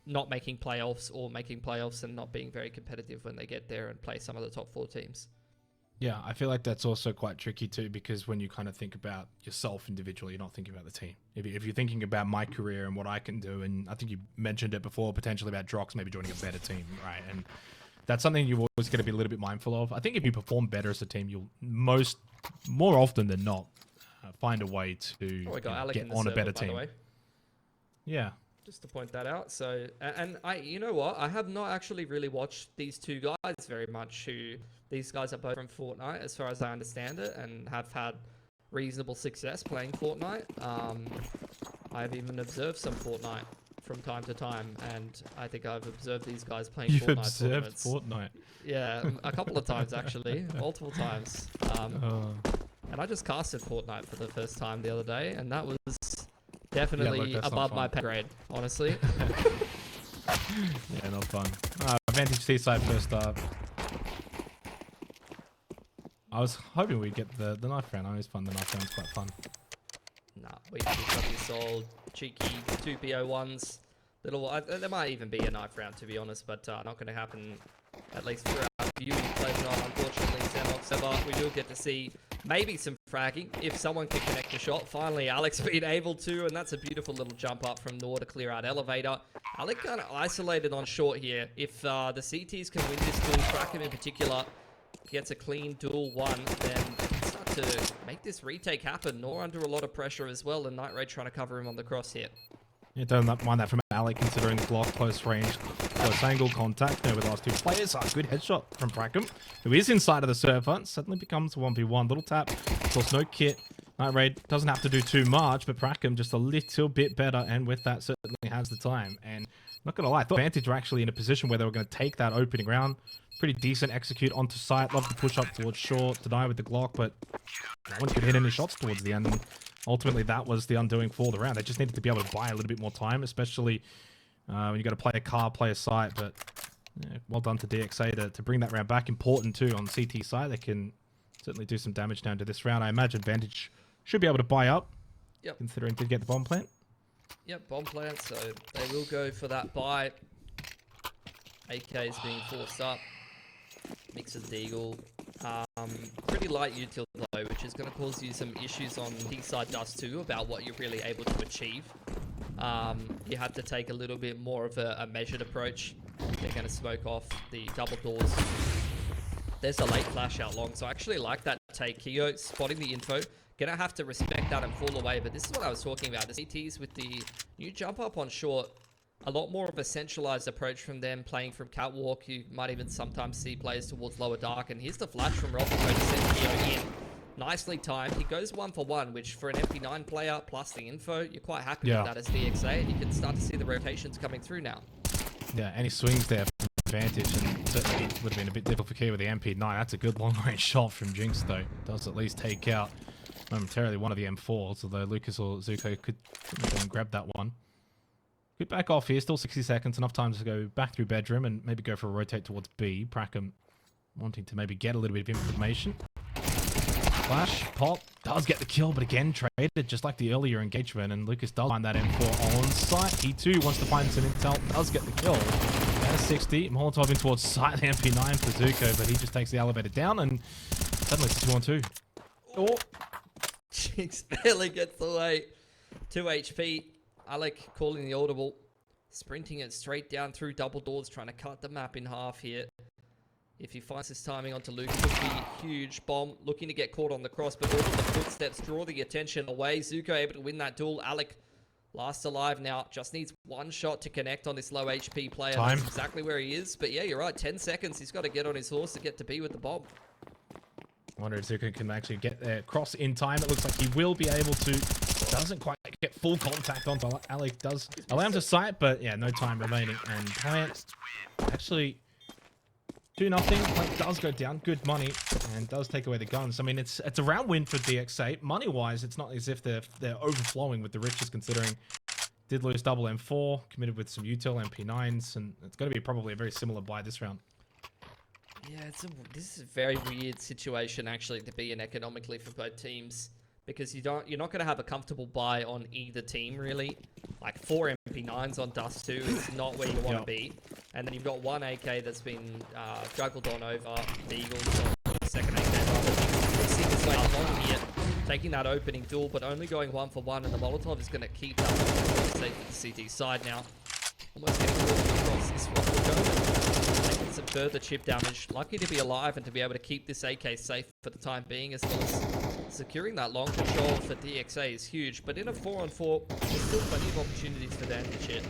not making playoffs or making playoffs and not being very competitive when they get there and play some of the top 4 teams. Yeah, I feel like that's also quite tricky too, because when you kind of think about yourself individually, you're not thinking about the team. If you're thinking about my career and what I can do, and I think you mentioned it before, potentially about Drox maybe joining a better team, right? And that's something you've always got to be a little bit mindful of. I think if you perform better as a team, you'll more often than not, find a way to get on a better team. Yeah. Just to point that out. So, and you know what? I have not actually really watched these two guys very much. These guys are both from Fortnite, as far as I understand it, and have had reasonable success playing Fortnite. I've even observed some Fortnite from time to time, and I think I've observed these guys playing You've Fortnite observed tournaments. Fortnite? Yeah, a couple of times actually, multiple times. And I just casted Fortnite for the first time the other day, and that was definitely above my pay grade, honestly. Yeah, not fun. Vantage Seaside first up. I was hoping we'd get the knife round. I always find the knife round's quite fun. Nah, we got this old cheeky 2PO1s. There might even be a knife round, to be honest, but not going to happen, at least for our viewing pleasure, unfortunately. But we will get to see maybe some fragging if someone can connect the shot. Finally, Alex being able to, and that's a beautiful little jump up from Nor to clear out elevator. Alex kind of isolated on short here. If the CTs can win this duel, prakM in particular gets a clean duel 1, then they can start to make this retake happen. Nor under a lot of pressure as well, and Night Raid trying to cover him on the cross here. Yeah, don't mind that from Alec, considering the block, close range, close angle contact there with the last 2 players. Good headshot from prakM, who is inside of the server. Suddenly becomes a 1v1. Little tap, of course, no kit. Night Raid doesn't have to do too much, but prakM just a little bit better, and with that, certainly has the time. And I'm not going to lie, I thought Vantage were actually in a position where they were going to take that opening round. Pretty decent execute onto site. Love to push up towards short, deny with the Glock, but no one could hit any shots towards the end. And ultimately, that was the undoing for the round. They just needed to be able to buy a little bit more time, especially when you got to play a car, play a site. But yeah, well done to DXA to bring that round back. Important too on CT side. They can certainly do some damage down to this round. I imagine Vantage should be able to buy up, considering did get the bomb plant. Yep, bomb plant, so they will go for that buy. AK is being forced up. Mixes Deagle. Pretty light util though, which is going to cause you some issues on T-side Dust2 about what you're really able to achieve. You have to take a little bit more of a measured approach. They're going to smoke off the double doors. There's a late flash out long, so I actually like that take. Keo spotting the info. Gonna have to respect that and fall away, but this is what I was talking about. The CTs with the new jump up on short, a lot more of a centralized approach from them playing from catwalk. You might even sometimes see players towards lower dark, and here's the flash from Robert to send Keo in. Nicely timed. He goes 1 for 1, which for an MP9 player plus the info, you're quite happy with that as DXA, and you can start to see the rotations coming through now. Yeah, any swings there from Vantage, and certainly would have been a bit difficult for Keo with the MP9. That's a good long-range shot from Jinx, though. Does at least take out momentarily one of the M4s, although Lucas or Zuko could go and grab that one. Good back off here, still 60 seconds, enough time to go back through bedroom and maybe go for a rotate towards B. prakM wanting to maybe get a little bit of information. Flash, pop, does get the kill, but again traded just like the earlier engagement, and Lucas does find that M4 on site. He too wants to find some intel, does get the kill. At a 60, Molotov in towards site, the MP9 for Zuko, but he just takes the elevator down, and suddenly it's a 2-on-2. Oh! Jinx barely gets away. 2 HP. Alec calling the audible. Sprinting it straight down through double doors, trying to cut the map in half here. If he finds his timing onto Luke, it could be a huge bomb. Looking to get caught on the cross, but all of the footsteps draw the attention away. Zuko able to win that duel. Alec last alive now. Just needs one shot to connect on this low HP player. That's exactly where he is. But yeah, you're right. 10 seconds. He's got to get on his horse to get to B with the bomb. I wonder if Zuko can actually get there across in time. It looks like he will be able to. Doesn't quite get full contact onto Alec. Does allow him to sight, but yeah, no time remaining. And Plant actually 2-0. Plant does go down. Good money and does take away the guns. I mean, it's a round win for DXA. Money-wise, it's not as if they're overflowing with the riches, considering did lose double M4, committed with some util MP9s, and it's going to be probably a very similar buy this round. Yeah, this is a very weird situation actually to be in economically for both teams. because you're not going to have a comfortable buy on either team really. Like 4 MP9s on Dust2 is not where you want to be, and then you've got one AK that's been juggled on over the Eagles on the second AK. See this way along here, taking that opening duel, but only going 1 for 1, and the Molotov is going to keep that safe for the CT side now. Almost getting across this one will go. Taking some further chip damage. Lucky to be alive and to be able to keep this AK safe for the time being, as well as securing that long control for DXA is huge. But in a 4-on-4, there's still plenty of opportunities for Vantage here.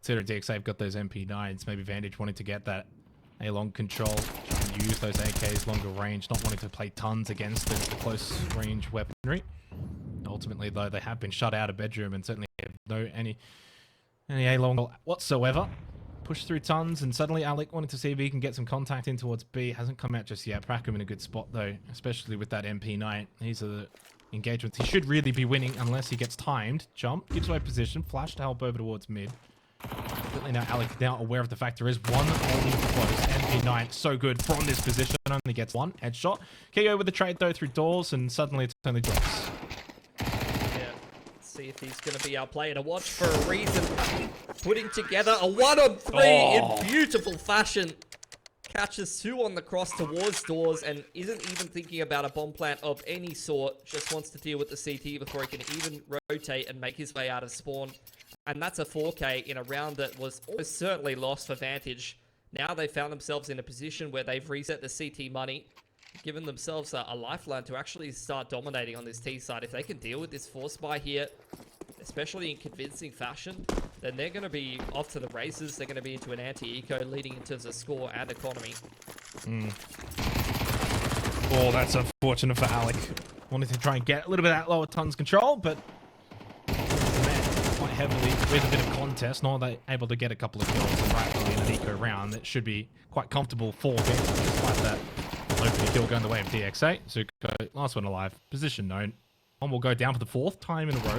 Considering DXA have got those MP9s, maybe Vantage wanting to get that a long control, try and use those AKs longer range, not wanting to play tons against the close range weaponry. Ultimately, though, they have been shut out of bedroom and certainly have any A-long whatsoever. Push through tons, and suddenly Alec wanting to see if he can get some contact in towards B. Hasn't come out just yet. prakM in a good spot, though, especially with that MP9. These are the engagements he should really be winning unless he gets timed. Jump, gives away position, flash to help over towards mid. Certainly now Alec now aware of the fact there is one holding close. MP9 so good from this position, only gets one headshot. KO with the trade though through doors, and suddenly it's only drops. See if he's going to be our player to watch for a reason. Putting together a 1-on-3 in beautiful fashion. Catches 2 on the cross towards doors and isn't even thinking about a bomb plant of any sort. Just wants to deal with the CT before he can even rotate and make his way out of spawn. And that's a 4K in a round that was almost certainly lost for Vantage. Now they found themselves in a position where they've reset the CT money, given themselves a lifeline to actually start dominating on this T side. If they can deal with this force buy here, especially in convincing fashion, then they're going to be off to the races. They're going to be into an anti-eco leading in terms of score and economy. Oh, that's unfortunate for Alec. Wanted to try and get a little bit of that lower tons control, but quite heavily with a bit of contest, not able to get a couple of kills, and rightfully in an eco round that should be quite comfortable for Vantage, despite that opening kill going the way of DXA. Zuko, last one alive, position known. One will go down for the 4th time in a row.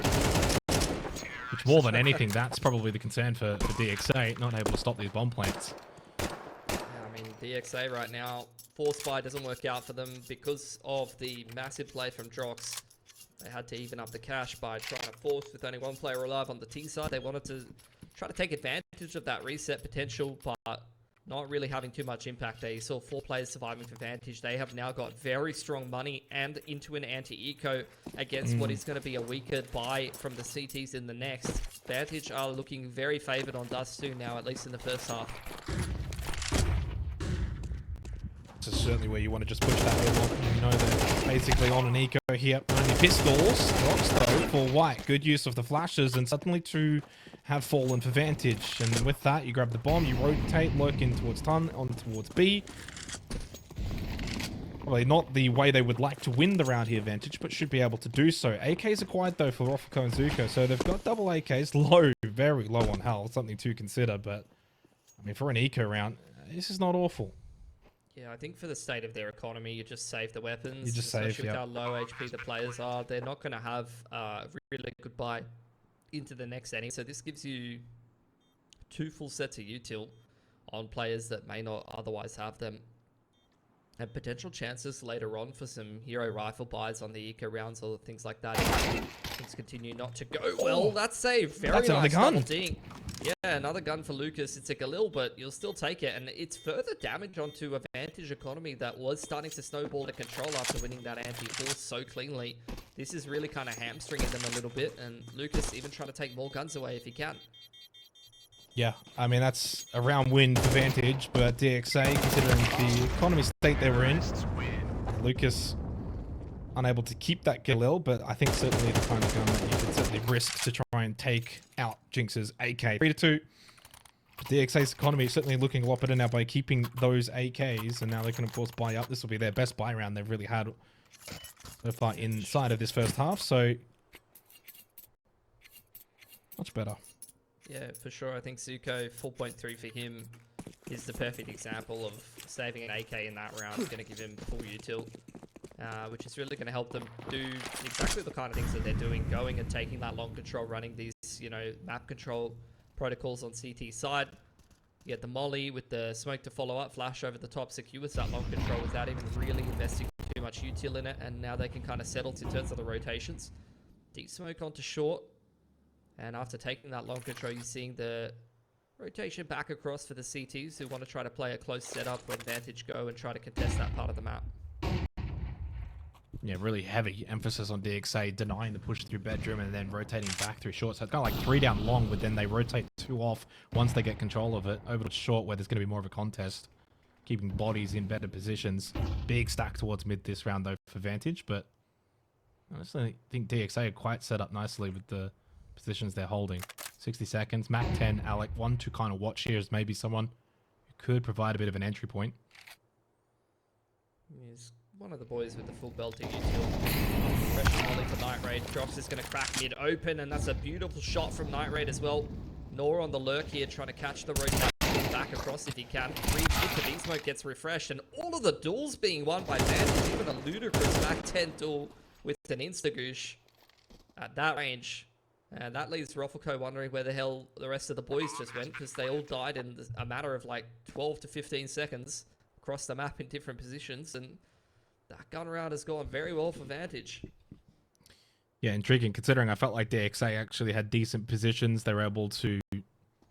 Which, more than anything, that's probably the concern for DXA, not able to stop these bomb plants. Yeah, I mean, DXA right now, force buy doesn't work out for them because of the massive play from Drox. They had to even up the cash by trying to force with only one player alive on the T side. They wanted to try to take advantage of that reset potential, but not really having too much impact there. You saw 4 players surviving for Vantage. They have now got very strong money and into an anti-eco against what is going to be a weaker buy from the CTs in the next. Vantage are looking very favoured on Dust2 now, at least in the first half. This is certainly where you want to just push that level. You know they're basically on an eco here. Only pistols. Drops though for White. Good use of the flashes, and suddenly 2 have fallen for Vantage. And with that, you grab the bomb, you rotate, lurk in towards Ton, on towards B. Probably not the way they would like to win the round here, Vantage, but should be able to do so. AKs acquired though for Rofiko and Zuko, so they've got double AKs, low, very low on health, something to consider. But I mean, for an eco round, this is not awful. Yeah, I think for the state of their economy, you just save the weapons. You just save, with how low HP the players are. They're not going to have a really good buy into the next inning. So this gives you 2 full sets of util on players that may not otherwise have them. And potential chances later on for some hero rifle buys on the eco rounds or things like that. Things continue not to go well. That's a very nice double ding. Yeah, another gun for Lucas. It's a Galil, but you'll still take it. And it's further damage onto a Vantage economy that was starting to snowball to control after winning that anti-force so cleanly. This is really kind of hamstringing them a little bit. And Lucas even trying to take more guns away if he can. Yeah, I mean, that's a round win for Vantage, but DXA, considering the economy state they were in, Lucas unable to keep that Galil, but I think certainly the kind of gun that you could certainly risk to try and take out Jinx's AK. 3-2. DXA's economy is certainly looking a lot better now by keeping those AKs, and now they can, of course, buy up. This will be their best buy round they've really had so far inside of this first half, so much better. Yeah, for sure. I think Zuko, 4.3 for him, is the perfect example of saving an AK in that round. It's going to give him full util, which is really going to help them do exactly the kind of things that they're doing, going and taking that long control, running these, you know, map control protocols on CT side. You get the molly with the smoke to follow up, flash over the top, secures that long control without even really investing too much util in it, and now they can kind of settle in terms of the rotations. Deep smoke onto short, and after taking that long control, you're seeing the rotation back across for the CTs who want to try to play a close setup when Vantage go and try to contest that part of the map. Yeah, really heavy emphasis on DXA, denying the push through bedroom and then rotating back through short. So it's kind of like 3 down long, but then they rotate 2 off once they get control of it over to short, where there's going to be more of a contest, keeping bodies in better positions. Big stack towards mid this round though for Vantage, but honestly, I think DXA are quite set up nicely with the positions they're holding. 60 seconds, Mac 10, Alec. One to kind of watch here is maybe someone who could provide a bit of an entry point. He's one of the boys with the full belting util. Pressure volley to Night Raid. Drops is going to crack mid open, and that's a beautiful shot from Night Raid as well. Nor on the lurk here, trying to catch the rotation back across if he can. Deep smoke gets refreshed, and all of the duels being won by Vantage. Even a ludicrous Mac 10 duel with an Instagoosh at that range. And that leaves Ruffleco wondering where the hell the rest of the boys just went, because they all died in a matter of like 12 to 15 seconds across the map in different positions, and that gun round has gone very well for Vantage. Yeah, intriguing, considering I felt like DXA actually had decent positions. They were able to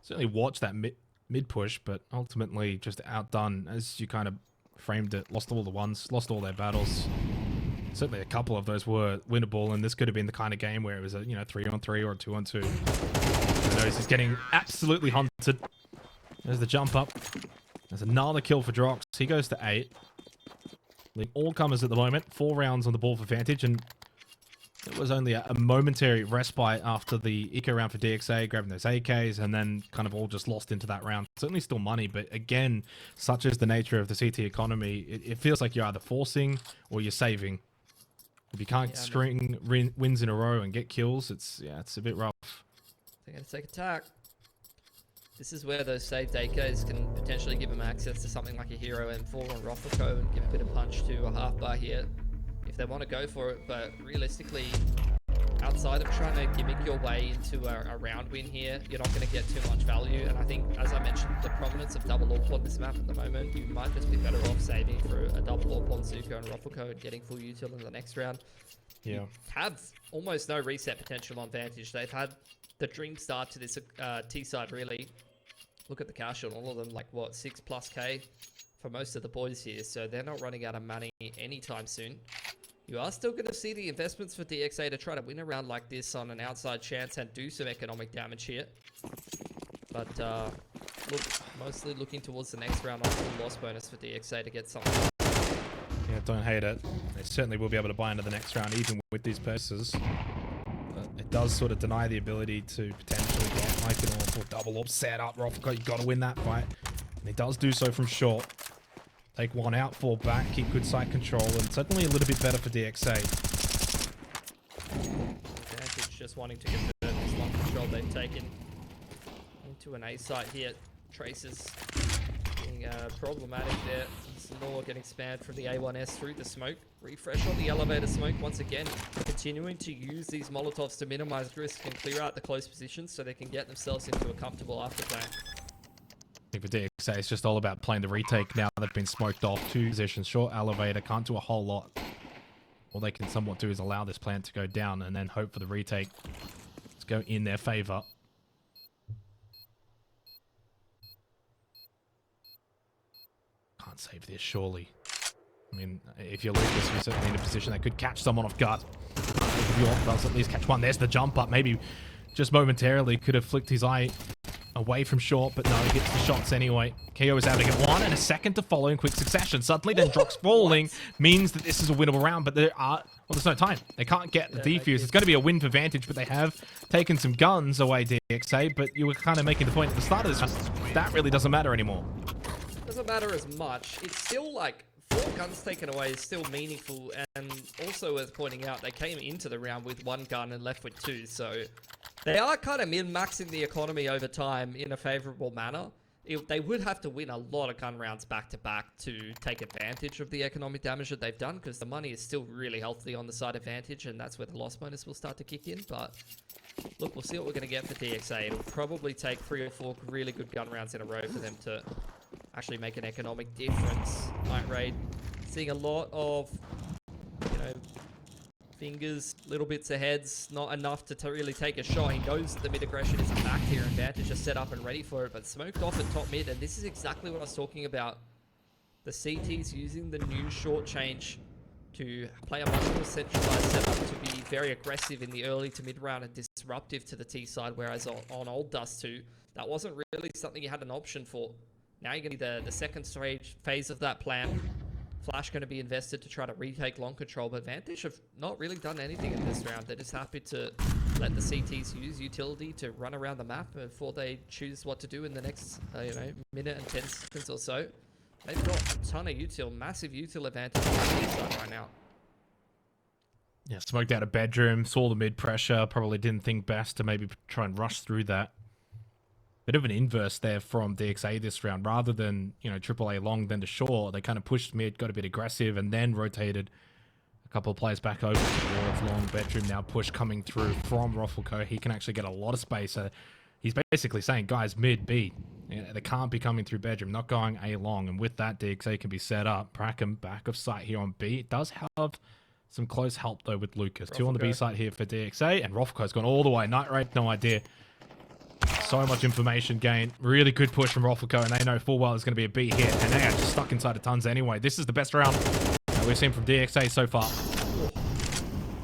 certainly watch that mid push, but ultimately just outdone, as you kind of framed it. Lost all the ones, lost all their battles. Certainly a couple of those were winnable, and this could have been the kind of game where it was a 3-on-3 or a 2-on-2. Notice he's getting absolutely hunted. There's the jump up. There's another kill for Drox. He goes to 8. Leaving all comers at the moment. 4 rounds on the ball for Vantage, and it was only a momentary respite after the eco round for DXA, grabbing those AKs, and then kind of all just lost into that round. Certainly still money, but again, such is the nature of the CT economy, it feels like you're either forcing or you're saving. If you can't string wins in a row and get kills, it's a bit rough. They're going to take attack. This is where those saved AKs can potentially give them access to something like a Hero M4 on Ruffleco and give a bit of punch to a half bar here if they want to go for it. But realistically, outside of trying to gimmick your way into a round win here, you're not going to get too much value. And I think, as I mentioned, the prominence of double AWP on this map at the moment, you might just be better off saving for a double AWP on Zuko and Ruffleco and getting full util in the next round. Yeah. You have almost no reset potential on Vantage. They've had the dream start to this T side, really. Look at the cash on all of them, like what, 6+ K for most of the boys here. So they're not running out of money anytime soon. You are still going to see the investments for DXA to try to win a round like this on an outside chance and do some economic damage here. But look, mostly looking towards the next round on full loss bonus for DXA to get something. Yeah, don't hate it. They certainly will be able to buy into the next round, even with these purses. But it does sort of deny the ability to potentially get like an awful double up set up. Ruffleco, you've got to win that fight. And he does do so from short. Take one out, fall back, keep good side control, and certainly a little bit better for DXA. Vantage just wanting to convert this long control they've taken into an A site here. Traces being problematic there. Snore getting spammed from the A1S through the smoke. Refresh on the elevator smoke once again. Continuing to use these Molotovs to minimize risk and clear out the close positions so they can get themselves into a comfortable afterplay. I think for DXA, it's just all about playing the retake now. They've been smoked off 2 positions. Short elevator, can't do a whole lot. All they can somewhat do is allow this plant to go down and then hope for the retake to go in their favor. Can't save this, surely. I mean, if you're Lucas, you're certainly in a position that could catch someone off guard. If York does at least catch one, there's the jump up. Maybe just momentarily could have flicked his eye away from short, but no, he gets the shots anyway. KO is able to get 1 and a second to follow in quick succession. Suddenly, then Drox falling means that this is a winnable round, but there's no time. They can't get the defuse. It's going to be a win for Vantage, but they have taken some guns away, DXA, but you were kind of making the point at the start of this round. That really doesn't matter anymore. Doesn't matter as much. It's still like 4 guns taken away is still meaningful, and also worth pointing out, they came into the round with 1 gun and left with 2, so they are kind of min-maxing the economy over time in a favorable manner. They would have to win a lot of gun rounds back-to-back to take advantage of the economic damage that they've done, because the money is still really healthy on the side of Vantage, and that's where the loss bonus will start to kick in. But look, we'll see what we're going to get for DXA. It'll probably take 3 or 4 really good gun rounds in a row for them to actually make an economic difference. Night Raid seeing a lot of fingers, little bits of heads, not enough to really take a shot. He knows the mid aggression is back here, and Vantage is set up and ready for it, but smoked off at top mid, and this is exactly what I was talking about. The CT's using the new short change to play a much more centralized setup, to be very aggressive in the early to mid round and disruptive to the T side, whereas on old Dust2, that wasn't really something you had an option for. Now you're going to be the second stage phase of that plan. Flash going to be invested to try to retake long control, but Vantage have not really done anything in this round. They're just happy to let the CTs use utility to run around the map before they choose what to do in the next minute and 10 seconds or so. They've got a ton of util, massive util advantage on the side right now. Yeah, smoked out a bedroom, saw the mid pressure, probably didn't think best to maybe try and rush through that. Bit of an inverse there from DXA this round. Rather than, AAA long, then to short, they kind of pushed mid, got a bit aggressive, and then rotated a couple of players back over towards long. Bedroom now push coming through from Ruffleco. He can actually get a lot of space. He's basically saying, guys, mid, B. They can't be coming through bedroom, not going A long. And with that, DXA can be set up. prakM back of sight here on B. It does have some close help, though, with Lucas. Ruffleco. 2 on the B side here for DXA. And Ruffleco's gone all the way. Night Rape, no idea. So much information gain. Really good push from Ruffleco, and they know full well it's going to be a B hit. And they are just stuck inside of tons anyway. This is the best round that we've seen from DXA so far.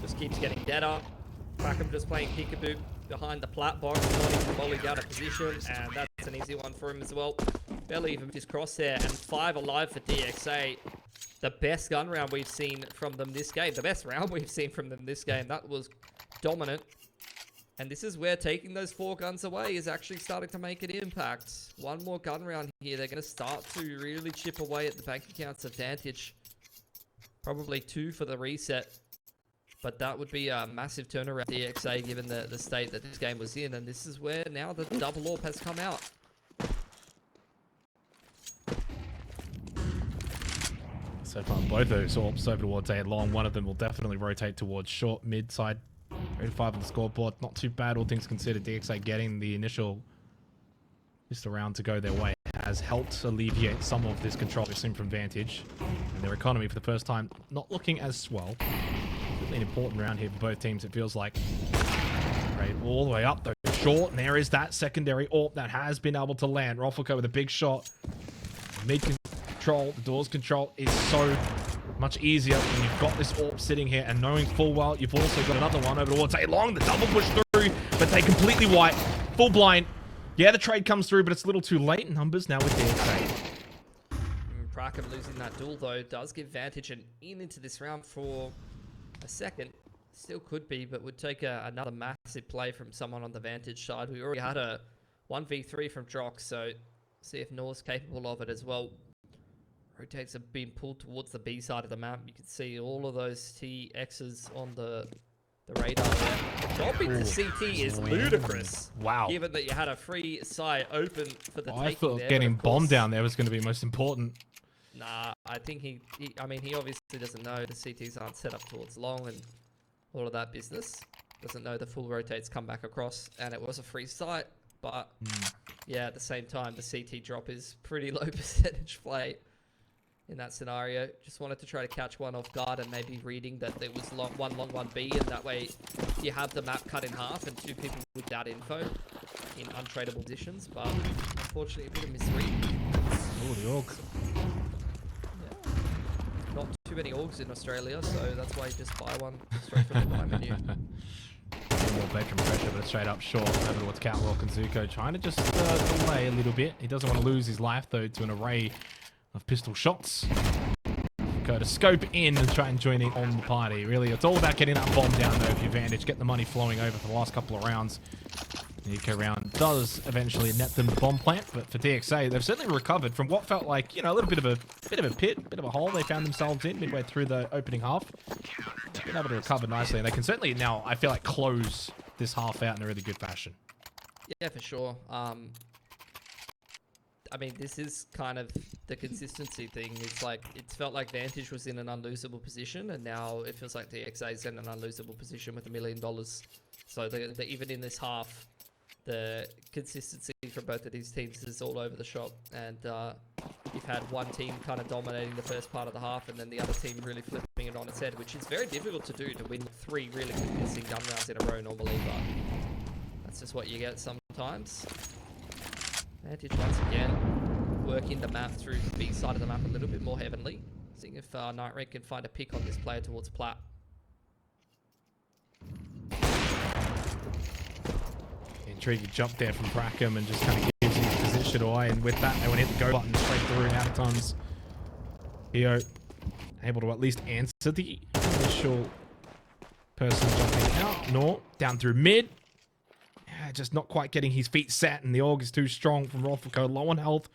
Just keeps getting better. prakM just playing peekaboo behind the plat box, not even volleyed out of position, and that's an easy one for him as well. Barely even his crosshair, and 5 alive for DXA. The best gun round we've seen from them this game. The best round we've seen from them this game. That was dominant. And this is where taking those 4 guns away is actually starting to make an impact. One more gun round here. They're going to start to really chip away at the bank accounts of Vantage. Probably 2 for the reset. But that would be a massive turnaround for DXA given the state that this game was in. And this is where now the double AWP has come out. So far, both those AWPs over towards A long. One of them will definitely rotate towards short, mid side. 35 on the scoreboard. Not too bad, all things considered. DXA getting the initial just a round to go their way has helped alleviate some of this control we've seen from Vantage. And their economy for the first time not looking as swell. Really an important round here for both teams, it feels like. Right, all the way up though. Short, and there is that secondary AWP that has been able to land. Ruffleco with a big shot. Mid control, the doors control is so much easier when you've got this AWP sitting here and knowing full well you've also got another one over towards A long. The double push through, but they completely white. Full blind. Yeah, the trade comes through, but it's a little too late. Numbers now with DXA. prakM losing that duel, though, does give Vantage an in into this round for a second. Still could be, but would take another massive play from someone on the Vantage side. We already had a 1v3 from Drox, so see if Nor's capable of it as well. Rotates have been pulled towards the B side of the map. You can see all of those TXs on the radar there. Dropping the CT is ludicrous. Wow. Given that you had a free site open for the taking I thought there, getting bombed down there was going to be most important. Nah, I think he obviously doesn't know the CTs aren't set up towards long and all of that business. Doesn't know the full rotates come back across, and it was a free site. But yeah, at the same time, the CT drop is pretty low percentage play. In that scenario, just wanted to try to catch one off guard and maybe reading that there was one long, one B, and that way you have the map cut in half and 2 people with that info in untradeable positions. But unfortunately, a bit of misread. Oh, the AUG. Yeah. Not too many AUGs in Australia, so that's why you just buy one straight from the buy menu. More bedroom pressure, but straight up short over towards Catwalk and Zuko, trying to just delay a little bit. He doesn't want to lose his life though to an array of pistol shots. Go to scope in and try and join in on the party. Really, it's all about getting that bomb down though for your Vantage. Get the money flowing over for the last couple of rounds. The eco round does eventually net them the bomb plant, but for DXA, they've certainly recovered from what felt like, a little bit of a pit, bit of a hole they found themselves in midway through the opening half. They've been able to recover nicely, and they can certainly now, I feel like, close this half out in a really good fashion. Yeah, for sure. I mean, this is kind of the consistency thing. It's like, it felt like Vantage was in an unlosable position, and now it feels like DXA is in an unlosable position with $1 million. So they're even in this half, the consistency from both of these teams is all over the shop, and you've had one team kind of dominating the first part of the half, and then the other team really flipping it on its head, which is very difficult to do, to win 3 really convincing gun rounds in a row normally, but that's just what you get sometimes. Vantage once again working the map through the B side of the map a little bit more heavenly, seeing if Night Red can find a pick on this player towards Plat. Intriguing jump there from prakM and just kind of gives him his position away, and with that they want to hit the go button straight through out of times. Hio able to at least answer the initial person jumping out. Nor down through mid. Yeah, just not quite getting his feet set, and the AUG is too strong from Roffico. Low on health.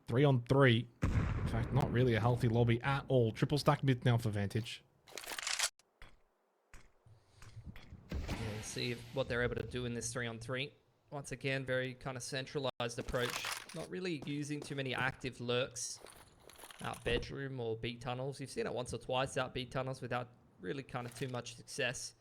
3 on 3. In fact, not really a healthy lobby at all. Triple stack mid now for Vantage. Yeah, see what they're able to do in this 3 on 3. Once again, very kind of centralized approach. Not really using too many active lurks out bedroom or B tunnels. You've seen it once or twice out B tunnels without really kind of too much success.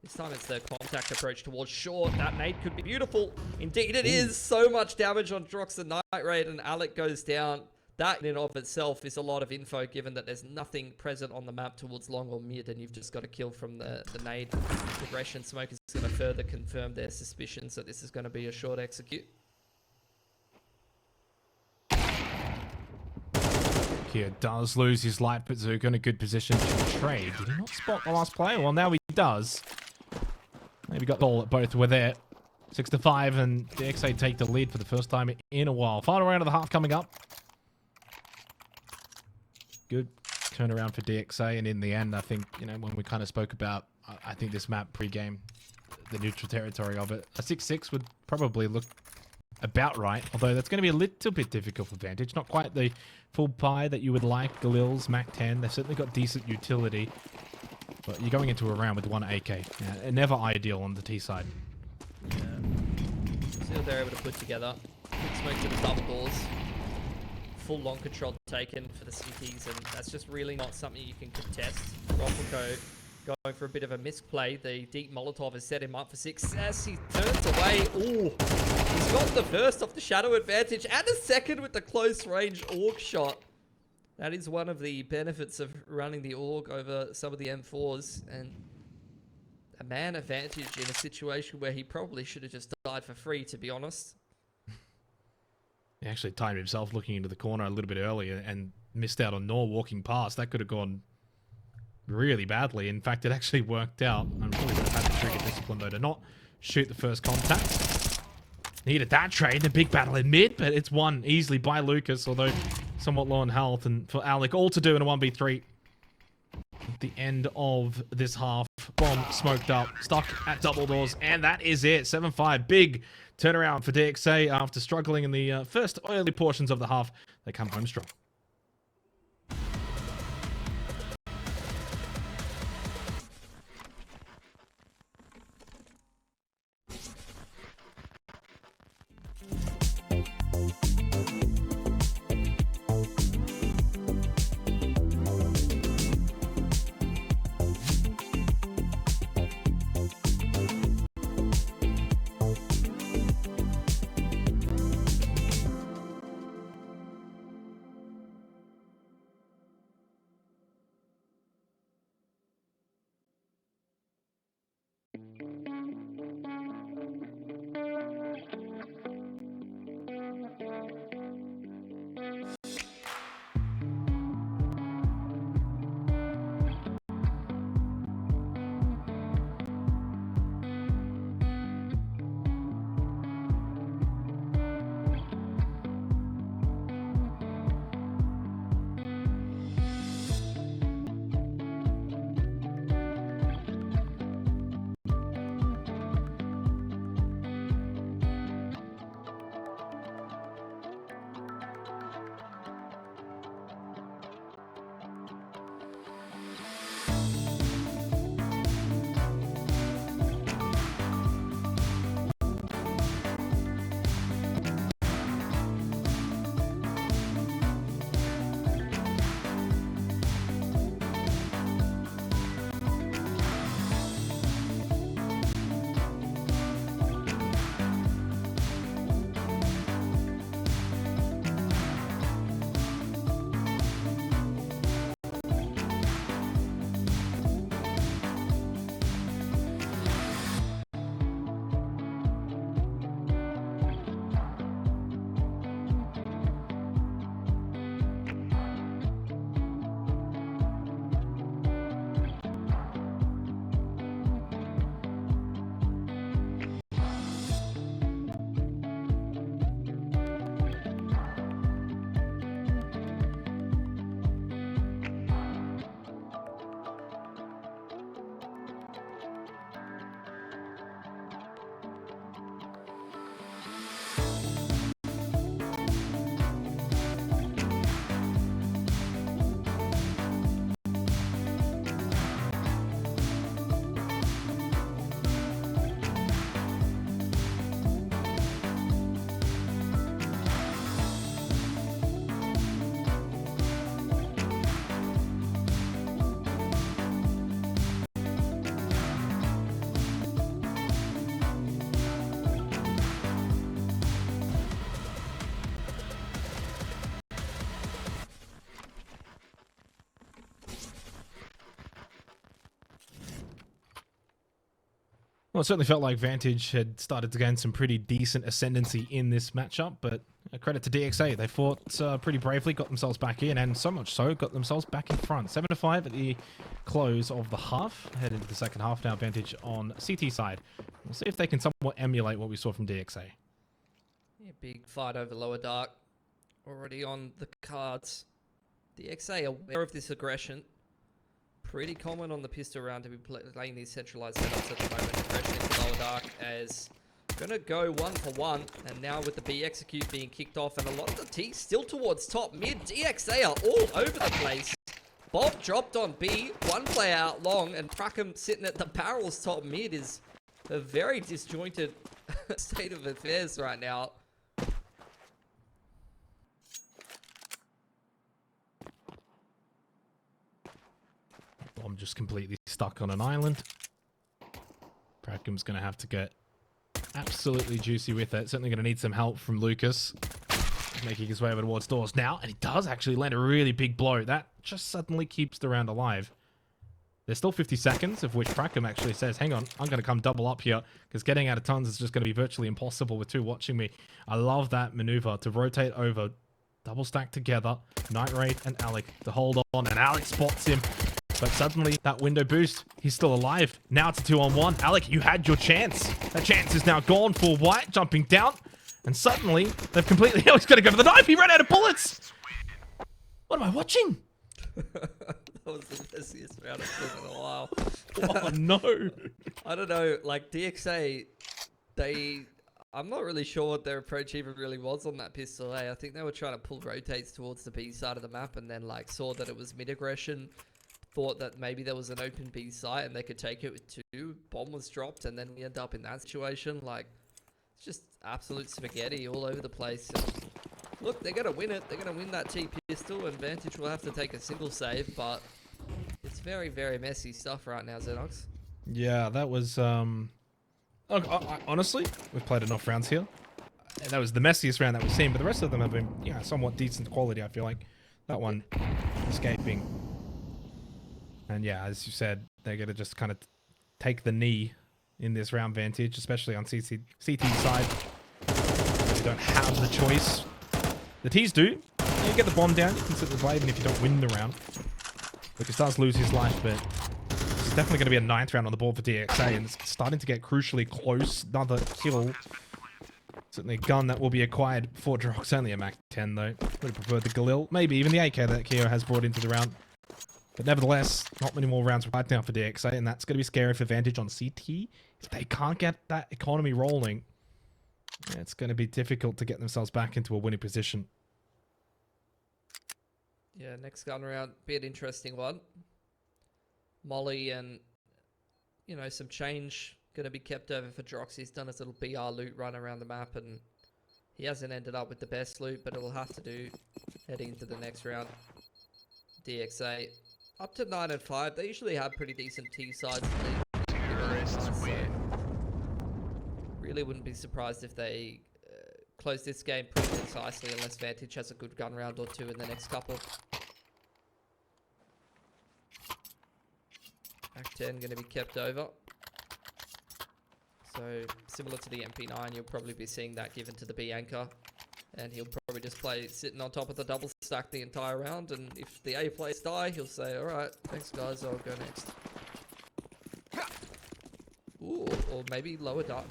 This time it's the contact approach towards short. That nade could be beautiful. Indeed it is. So much damage on Drox and Night Raid, and Alec goes down. That in and of itself is a lot of info, given that there's nothing present on the map towards long or mid, and you've just got to kill from the nade progression. Smoke is going to further confirm their suspicions that this is going to be a short execute. Here does lose his light, but Zook in a good position to trade. Did he not spot the last player? Well, now he does. Maybe got the ball at both were there. 6-5, and DXA take the lead for the first time in a while. Final round of the half coming up. Good turnaround for DXA, and in the end, I think, you know, when we kind of spoke about, I think this map pre-game, the neutral territory of it, a 6-6 would probably look about right, although that's going to be a little bit difficult for Vantage. Not quite the full pie that you would like. Galil's, Mac 10, they've certainly got decent utility, but you're going into a round with 1 AK. Yeah, never ideal on the T side. Yeah. See what they're able to put together. Quick smoke to the double doors. Full long control taken for the CTs, and that's just really not something you can contest. Roffico going for a bit of a misplay. The deep Molotov has set him up for success. He turns away. Ooh, he's got the first off the shadow advantage and a second with the close range AUG shot. That is one of the benefits of running the AUG over some of the M4s, and a man advantage in a situation where he probably should have just died for free, to be honest. He actually timed himself looking into the corner a little bit earlier and missed out on Nor walking past. That could have gone really badly. In fact, it actually worked out. I'm sure he would have had the trigger discipline, though, to not shoot the first contact. Needed that trade. A big battle in mid, but it's won easily by Lucas, although somewhat low on health. And for Alec, all to do in a 1v3. At the end of this half, bomb smoked up, stuck at double doors, and that is it. 7-5, big turnaround for DXA after struggling in the first early portions of the half. They come home strong. Well, it certainly felt like Vantage had started to gain some pretty decent ascendancy in this matchup, but credit to DXA. They fought pretty bravely, got themselves back in, and so much so, got themselves back in front. 7-5 at the close of the half. Head into the second half now, Vantage on CT side. We'll see if they can somewhat emulate what we saw from DXA. Yeah, big fight over lower dark. Already on the cards. DXA aware of this aggression. Pretty common on the pistol round to be playing these centralized setups at the moment. Aggression into lower dark as gonna go 1-for-1, and now with the B execute being kicked off and a lot of the T still towards top mid. DXA are all over the place. Bob dropped on B, one player out long, and prakM sitting at the barrels top mid is a very disjointed state of affairs right now. I'm just completely stuck on an island. prakM's going to have to get absolutely juicy with it. Certainly going to need some help from Lucas. Making his way over towards doors now. And he does actually land a really big blow. That just suddenly keeps the round alive. There's still 50 seconds, of which prakM actually says, hang on, I'm going to come double up here, because getting out of tons is just going to be virtually impossible with two watching me. I love that maneuver to rotate over, double stack together, Night Raid and Alec to hold on, and Alec spots him. But suddenly, that window boost, he's still alive. Now it's a 2-on-1. Alec, you had your chance. That chance is now gone for White, jumping down. And suddenly, they've completely... Oh, he's going to go to the knife. He ran out of bullets. What am I watching? That was the messiest round I've seen in a while. Oh, no. I don't know. Like, DXA, I'm not really sure what their approach even really was on that pistol A. I think they were trying to pull rotates towards the B side of the map and then, like, saw that it was mid-aggression. Thought that maybe there was an open B site and they could take it with two. Bomb was dropped and then we end up in that situation. Like, it's just absolute spaghetti all over the place. And look, they're going to win it. They're going to win that T pistol and Vantage will have to take a single save, but it's very, very messy stuff right now, Xenox. Yeah, that was... honestly, we've played enough rounds here. And that was the messiest round that we've seen, but the rest of them have been, yeah, somewhat decent quality, I feel like. That one, escaping... And yeah, as you said, they're going to just kind of take the knee in this round, Vantage, especially on CT side. They don't have the choice. The Ts do. You get the bomb down, you can sit the play even if you don't win the round. Lucas does lose his life, but it's definitely going to be a 9th round on the board for DXA, and it's starting to get crucially close. Another kill. Certainly a gun that will be acquired for Drox. Only a Mac 10 though. Would have preferred the Galil. Maybe even the AK that Keo has brought into the round. But nevertheless, not many more rounds right now for DXA, and that's going to be scary for Vantage on CT. If they can't get that economy rolling, it's going to be difficult to get themselves back into a winning position. Yeah, next gun round, be an interesting one. Molly and, you know, some change going to be kept over for Drox. He's done his little BR loot run around the map, and he hasn't ended up with the best loot, but it'll have to do heading into the next round. DXA. Up to 9-5, they usually have pretty decent T sides. So really wouldn't be surprised if they close this game pretty concisely, unless Vantage has a good gun round or two in the next couple. Act 10 going to be kept over. So similar to the MP9, you'll probably be seeing that given to the B anchor. And he'll probably just play sitting on top of the double stack the entire round. And if the A players die, he'll say, alright, thanks guys, I'll go next. Ooh, or maybe lower dark.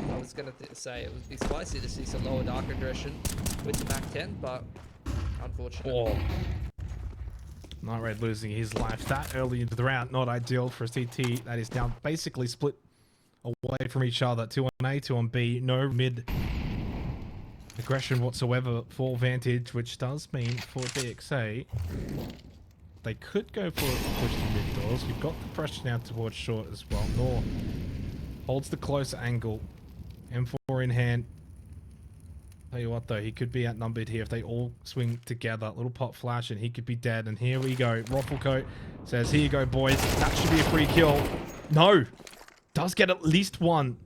No, I was going to say it would be spicy to see some lower dark aggression with the Mac 10, but unfortunately. Oh. Night Raid losing his life that early into the round. Not ideal for a CT that is now basically split away from each other. 2 on A, 2 on B. No mid aggression whatsoever for Vantage, which does mean for DXA they could go for a push to mid doors. You've got the pressure now towards short as well. Nor holds the close angle. M4 in hand. Tell you what though, he could be outnumbered here if they all swing together. Little pop flash and he could be dead. And here we go. Rufflecoat says, here you go boys. That should be a free kill. No. Does get at least one.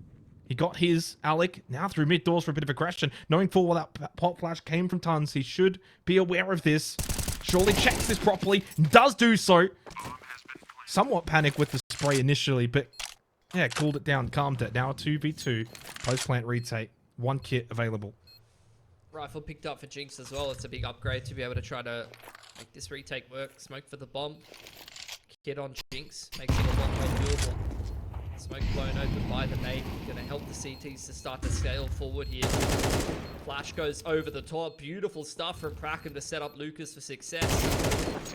He got his, Alec, now through mid doors for a bit of aggression. Knowing full well that pop flash came from tons, he should be aware of this. Surely checks this properly, does do so. Somewhat panic with the spray initially, but Yeah, cooled it down, calmed it. Now a 2v2 post-plant retake. One kit available. Rifle picked up for Jinx as well. It's a big upgrade to be able to try to make this retake work. Smoke for the bomb. Kit on Jinx. Makes it a lot more doable. Smoke blown open by the nade. Gonna help the CTs to start to scale forward here. Flash goes over the top. Beautiful stuff from prakM to set up Lucas for success.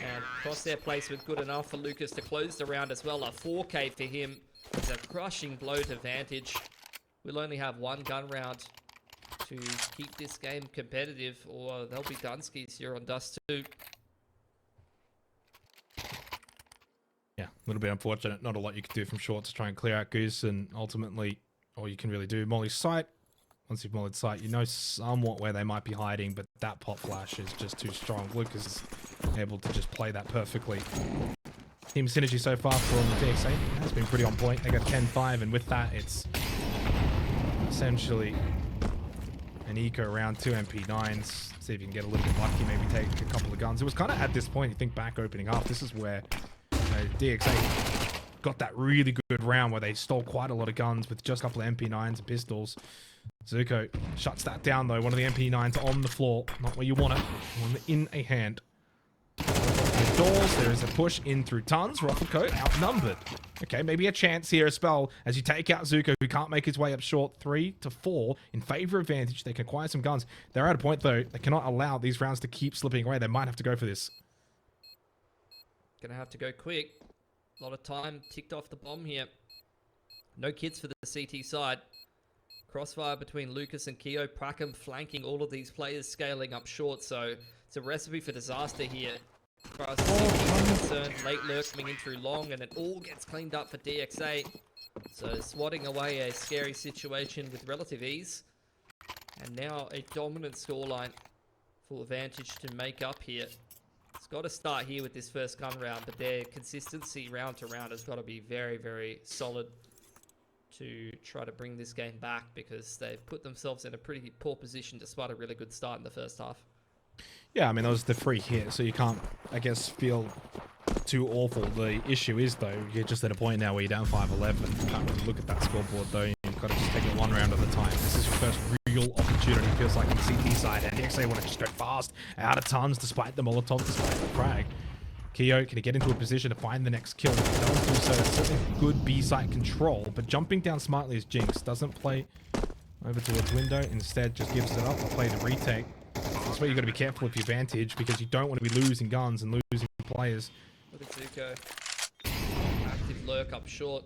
And crosshair placement good enough for Lucas to close the round as well. A 4K for him. It's a crushing blow to Vantage. We'll only have one gun round to keep this game competitive, or they'll be Dunskies here on Dust2. Yeah, a little bit unfortunate. Not a lot you can do from short to try and clear out Goose, and ultimately, all you can really do, Molly's sight. Once you've mollied sight, you know somewhat where they might be hiding, but that pop flash is just too strong. Lucas is able to just play that perfectly. Team synergy so far from the DXA has been pretty on point. They got 10-5, and with that, it's essentially an eco round, 2 MP9s. See if you can get a little bit lucky, maybe take a couple of guns. It was kind of at this point, you think back opening up, this is where DXA got that really good round where they stole quite a lot of guns with just a couple of MP9s and pistols. Zuko shuts that down though. One of the MP9s on the floor, not where you want it. One in a hand. The doors, there is a push in through tons. Rufflecoat outnumbered. Okay, maybe a chance here, a spell, as you take out Zuko, who can't make his way up short. 3-4 in favor of Vantage. They can acquire some guns. They're at a point though, they cannot allow these rounds to keep slipping away. They might have to go for this. Gonna have to go quick. A lot of time ticked off the bomb here. No kids for the CT side. Crossfire between Lucas and Keo. prakM flanking all of these players, scaling up short. So it's a recipe for disaster here. As far as the CT is concerned, late lurk coming in through long, and it all gets cleaned up for DXA. So swatting away a scary situation with relative ease. And now a dominant scoreline for Vantage to make up here. It's got to start here with this first gun round, but their consistency round to round has got to be very, very solid to try to bring this game back, because they've put themselves in a pretty poor position despite a really good start in the first half. Yeah, I mean, that was the free hit, so you can't, I guess, feel too awful. The issue is, though, you're just at a point now where you're down 5-11. You can't really look at that scoreboard, though. You've got to just take it one round at a time. This is your first real opportunity, feels like, on the CT side. And DXA want to just go fast, out of tons, despite the Molotov, despite the frag. Keo, can he get into a position to find the next kill? If he does do so, it's certainly good B-site control, but jumping down smartly is Jinx. Doesn't play over towards window, instead just gives it up and play the retake. That's where you got to be careful with your Vantage, because you don't want to be losing guns and losing players. Look at Zuko. Active lurk up short.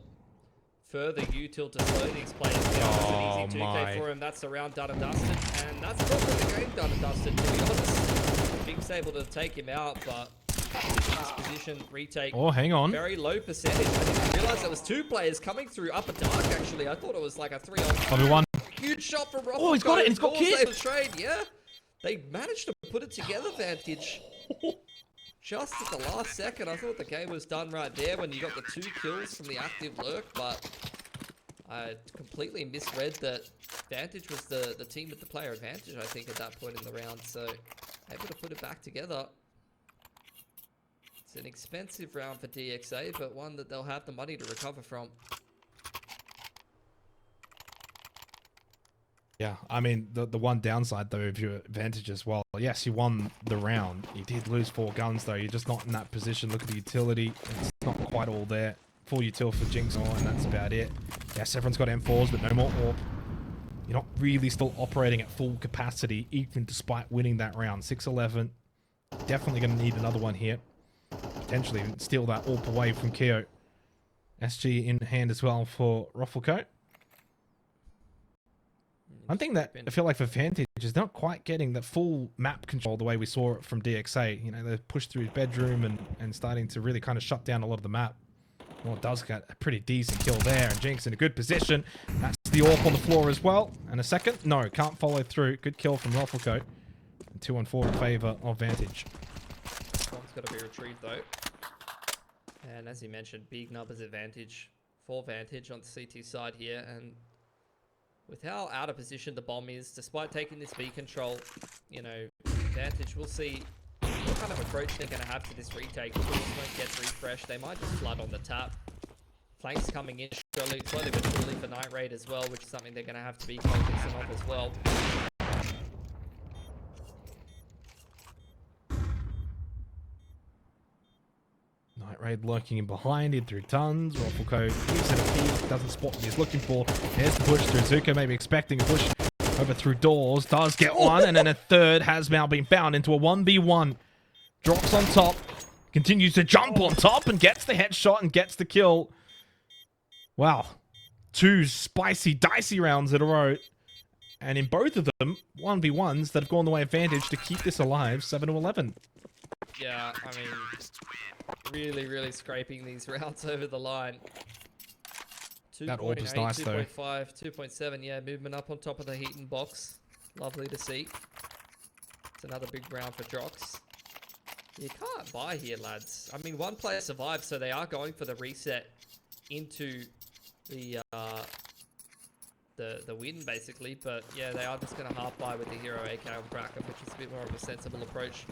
Further util to slow these players down. That's an easy 2K for him. That's the round done and dusted. And that's probably the game done and dusted, to be honest. Big's able to take him out, but this position retake. Oh, hang on. Very low percentage. I didn't realize there was 2 players coming through upper dark, actually. I thought it was like a 3-on-1. Everyone. Huge shot from Rob. Oh, he's got it. He's got kit. Trade, yeah. They managed to put it together, Vantage. Just at the last second. I thought the game was done right there when you got the 2 kills from the active lurk, but I completely misread that Vantage was the team with the player advantage, I think, at that point in the round. So, able to put it back together. It's an expensive round for DXA, but one that they'll have the money to recover from. Yeah, I mean, the one downside, though, of your advantage as well. Yes, you won the round. You did lose 4 guns, though. You're just not in that position. Look at the utility. It's not quite all there. Full util for Jinx, and that's about it. Yes, everyone's got M4s, but no more AWP. You're not really still operating at full capacity, even despite winning that round. 6-11. Definitely going to need another one here. Potentially steal that AWP away from Keo. SG in hand as well for Rufflecoat. One thing that I feel like for Vantage is not quite getting the full map control the way we saw it from DXA. You know, they pushed through his bedroom and starting to really kind of shut down a lot of the map. Well, it does get a pretty decent kill there, and Jinx in a good position. That's the AWP on the floor as well. And a second? No, can't follow through. Good kill from Rufflecoat. 2-on-4 in favor of Vantage. Bomb's got to be retrieved, though. And as you mentioned, big numbers advantage for Vantage on the CT side here. And with how out of position the bomb is, despite taking this B control, you know, Vantage, we'll see what kind of approach they're going to have to this retake. Before the smoke gets refreshed, they might just flood on the tap. Flanks coming in slowly but surely for Night Raid as well, which is something they're going to have to be cognizant of as well. Night Raid lurking in behind, in through tons. Raffleco gives it a peek, doesn't spot what he's looking for. There's the push through. Zuko maybe expecting a push over through doors. Does get one, and then a third has now been found into a 1v1. Drops on top, continues to jump on top, and gets the headshot and gets the kill. Wow. 2 spicy, dicey rounds in a row. And in both of them, 1v1s that have gone the way of Vantage to keep this alive, 7-11. Yeah, I mean, really scraping these rounds over the line. That AWP is nice, though. 2.5, 2.7, yeah, movement up on top of the Heaton box. Lovely to see. It's another big round for Drox. You can't buy here, lads. I mean, one player survived, so they are going for the reset into the win, basically. But yeah, they are just going to half buy with the hero AK on prakM, which is a bit more of a sensible approach.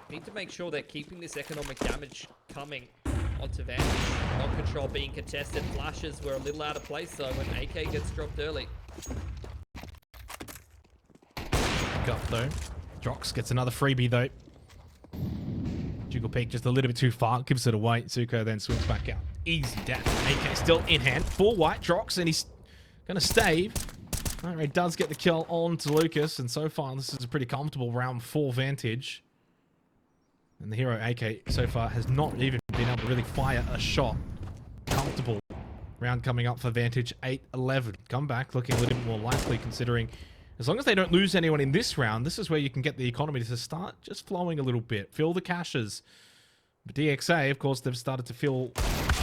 Need to make sure they're keeping this economic damage coming onto Vantage. Not control being contested. Flashes were a little out of place though when AK gets dropped early. Up though. Drox gets another freebie though. Jiggle peek just a little bit too far, gives it away. Zuko then swings back out. Easy death. AK still in hand. 4 white Drox, and he's gonna stave. Night Raid does get the kill on to Lucas, and so far this is a pretty comfortable round for Vantage. And the hero AK so far has not even been able to really fire a shot. Comfortable round coming up for Vantage. 8-11. Comeback looking a little bit more likely, considering as long as they don't lose anyone in this round, this is where you can get the economy to start just flowing a little bit. Fill the caches. But DXA, of course, they've started to feel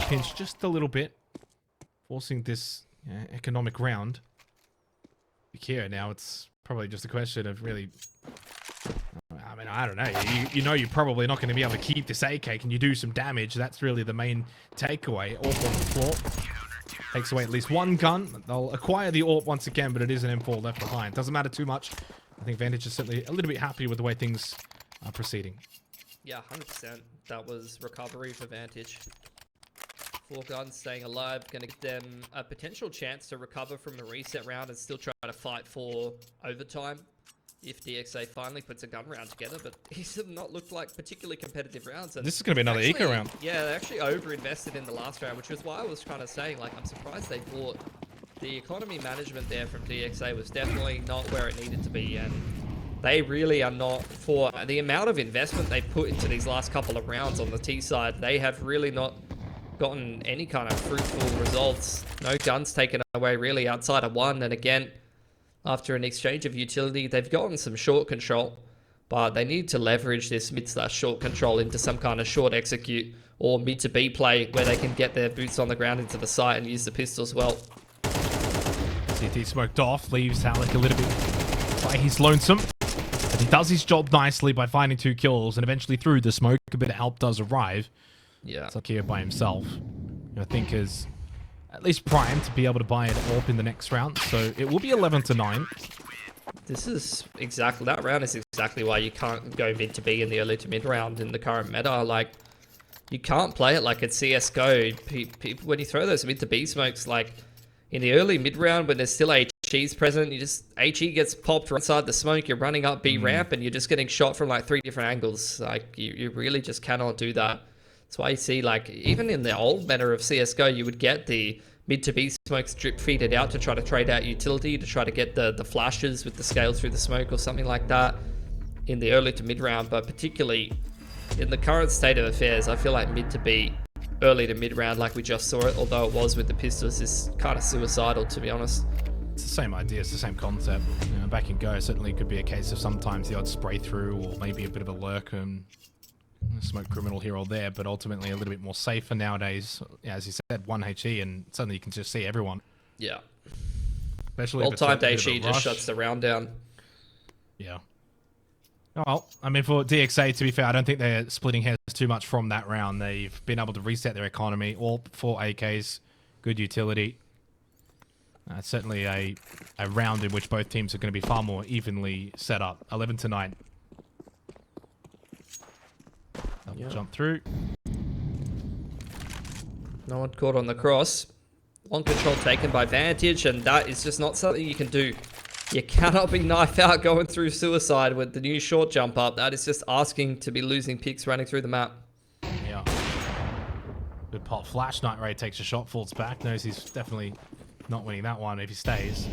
pinched just a little bit, forcing this economic round. Here now, it's probably just a question of really... I mean, I don't know. You know you're probably not going to be able to keep this AK. Can you do some damage? That's really the main takeaway. AWP on the floor. Takes away at least one gun. They'll acquire the AWP once again, but it is an M4 left behind. Doesn't matter too much. I think Vantage is certainly a little bit happy with the way things are proceeding. Yeah, 100%. That was recovery for Vantage. 4 guns staying alive. Going to give them a potential chance to recover from the reset round and still try to fight for overtime if DXA finally puts a gun round together, but these have not looked like particularly competitive rounds. And this is going to be another eco round. Yeah, they actually over-invested in the last round, which was why I was kind of saying, like, I'm surprised they bought. The economy management there from DXA was definitely not where it needed to be, and they really are not, for the amount of investment they've put into these last couple of rounds on the T side, they have really not gotten any kind of fruitful results. No guns taken away really outside of one, and again, after an exchange of utility, they've gotten some short control, but they need to leverage this mid/short control into some kind of short execute or mid to B play where they can get their boots on the ground into the site and use the pistols well. CT smoked off, leaves Alec a little bit by his lonesome. But he does his job nicely by finding 2 kills, and eventually through the smoke, a bit of help does arrive. Yeah. It's like here by himself, who I think is at least primed to be able to buy an AWP in the next round. So it will be 11-9. This is exactly, that round is exactly why you can't go mid to B in the early to mid round in the current meta. Like, you can't play it like it's CSGO. People, when you throw those mid to B smokes, like in the early mid round when there's still HEs present, you just, HE gets popped right inside the smoke, you're running up B ramp and you're just getting shot from like 3 different angles. Like, you really just cannot do that. That's why you see, like, even in the old meta of CSGO, you would get the mid to B smokes drip feeded out to try to trade out utility, to try to get the flashes with the scale through the smoke or something like that in the early to mid round. But particularly in the current state of affairs, I feel like mid to B, early to mid round, like we just saw it, although it was with the pistols, is kind of suicidal, to be honest. It's the same idea, it's the same concept. You know, back in Go, certainly could be a case of sometimes the odd spray through or maybe a bit of a lurk and smoke criminal here or there, but ultimately a little bit more safer nowadays. Yeah, as you said, 1 HE and suddenly you can just see everyone. Yeah. Especially well-timed HE just shuts the round down. Yeah. Well, I mean, for DXA, to be fair, I don't think they're splitting hairs too much from that round. They've been able to reset their economy. All 4 AKs, good utility. It's certainly a round in which both teams are going to be far more evenly set up. 11-9. Jump through. No one caught on the cross. Long control taken by Vantage, and that is just not something you can do. You cannot be knife out going through suicide with the new short jump up. That is just asking to be losing picks running through the map. Yeah. Good pop flash. Night Ray takes a shot, falls back. Knows he's definitely not winning that one if he stays.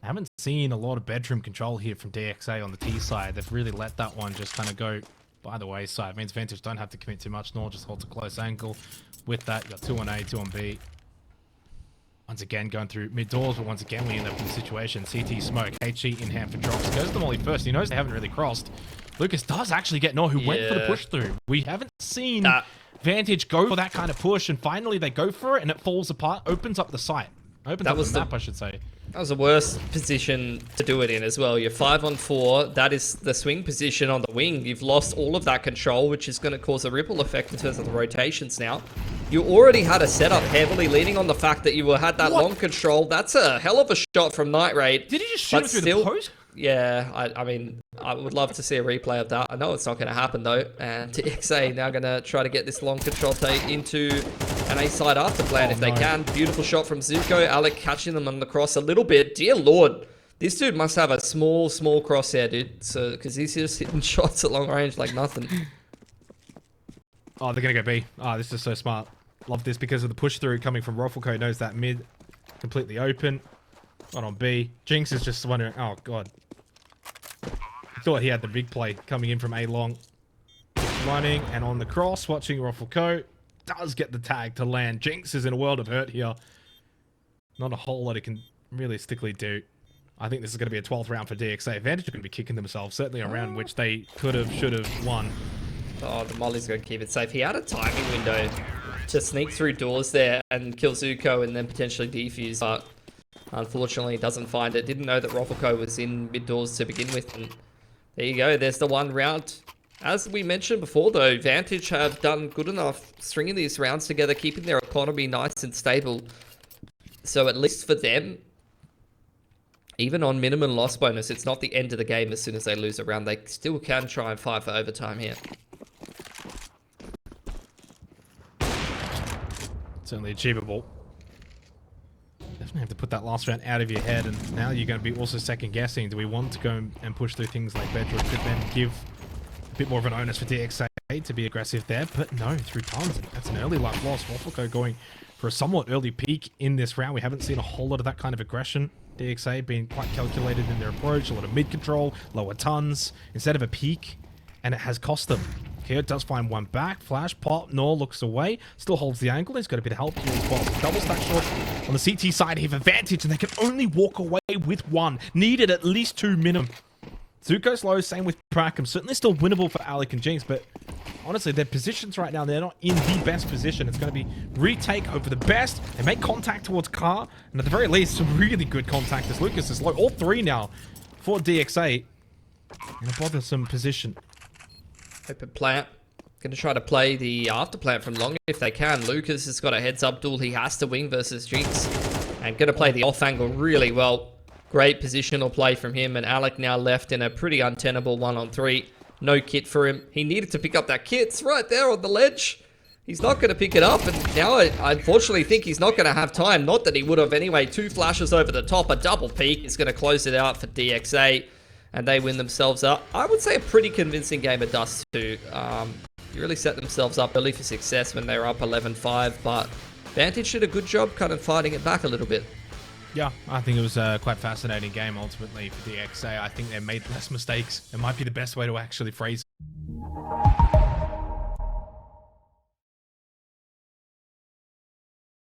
I haven't seen a lot of bedroom control here from DXA on the T side. They've really let that one just kind of go by the wayside. It means Vantage don't have to commit too much, nor just hold a close angle. With that, you got 2 on A, 2 on B. Once again, going through mid doors, but once again, we end up in the situation. CT smoke, HE in hand for drops. Goes to the molly first. He knows they haven't really crossed. Lucas does actually get no, who went for the push through. We haven't seen Vantage go for that kind of push, and finally they go for it, and it falls apart. Opens up the site. Opens up the map, I should say. That was the worst position to do it in as well. You're 5 on 4. That is the swing position on the wing. You've lost all of that control, which is going to cause a ripple effect in terms of the rotations now. You already had a setup heavily leaning on the fact that you had that long control. That's a hell of a shot from Night Raid. Did he just shoot it through the post? Yeah, I mean, I would love to see a replay of that. I know it's not going to happen though. And DXA now going to try to get this long control take into an A-side after plan if they can. Beautiful shot from Zuko. Alec catching them on the cross a little bit. Dear Lord, this dude must have a small crosshair, dude. So, because he's just hitting shots at long range like nothing. Oh, they're going to go B. Oh, this is so smart. Love this because of the push through coming from Roffelco. Knows that mid completely open. Not on B. Jinx is just wondering, oh god. Thought he had the big play coming in from A long. Running and on the cross, watching Roffelco. Does get the tag to land. Jinx is in a world of hurt here. Not a whole lot he can realistically do. I think this is going to be a 12th round for DXA. Vantage are going to be kicking themselves. Certainly a round which they could have, should have won. Oh, the Molly's going to keep it safe. He had a timing window to sneak through doors there and kill Zuko and then potentially defuse, but unfortunately doesn't find it. Didn't know that Roffelco was in mid doors to begin with. And there you go. There's the one round. As we mentioned before though, Vantage have done good enough stringing these rounds together, keeping their economy nice and stable. So at least for them, even on minimum loss bonus, it's not the end of the game as soon as they lose a round. They still can try and fight for overtime here. Certainly achievable. Definitely have to put that last round out of your head, and now you're going to be also second guessing. Do we want to go and push through things like bedroom? Could then give a bit more of an onus for DXA to be aggressive there, but no, through tons. That's an early life loss. Roffelco going for a somewhat early peak in this round. We haven't seen a whole lot of that kind of aggression. DXA being quite calculated in their approach, a lot of mid control, lower tons, instead of a peak, and it has cost them. Here does find one back. Flash, pop, Nor looks away. Still holds the angle. He's got a bit of help here as well. So double stack short on the CT side here for Vantage, and they can only walk away with one. Needed at least 2 minimum. Zuko's low, same with prakM. Certainly still winnable for Alec and Jinx, but honestly, their positions right now, they're not in the best position. It's going to be retake over the best. They make contact towards Car, and at the very least, some really good contact as Lucas is low. All 3 now for DXA in a bothersome position. Open plant. Going to try to play the after plant from long if they can. Lucas has got a heads up duel. He has to wing versus Jinx. And going to play the off angle really well. Great positional play from him. And Alec now left in a pretty untenable 1-on-3. No kit for him. He needed to pick up that kit. It's right there on the ledge. He's not going to pick it up. And now I unfortunately think he's not going to have time. Not that he would have anyway. 2 flashes over the top. A double peek is going to close it out for DXA. And they win themselves up. I would say a pretty convincing game at Dust2. You really set themselves up early for success when they were up 11-5, but Vantage did a good job kind of fighting it back a little bit. Yeah, I think it was a quite fascinating game ultimately for DXA. I think they made less mistakes. It might be the best way to actually phrase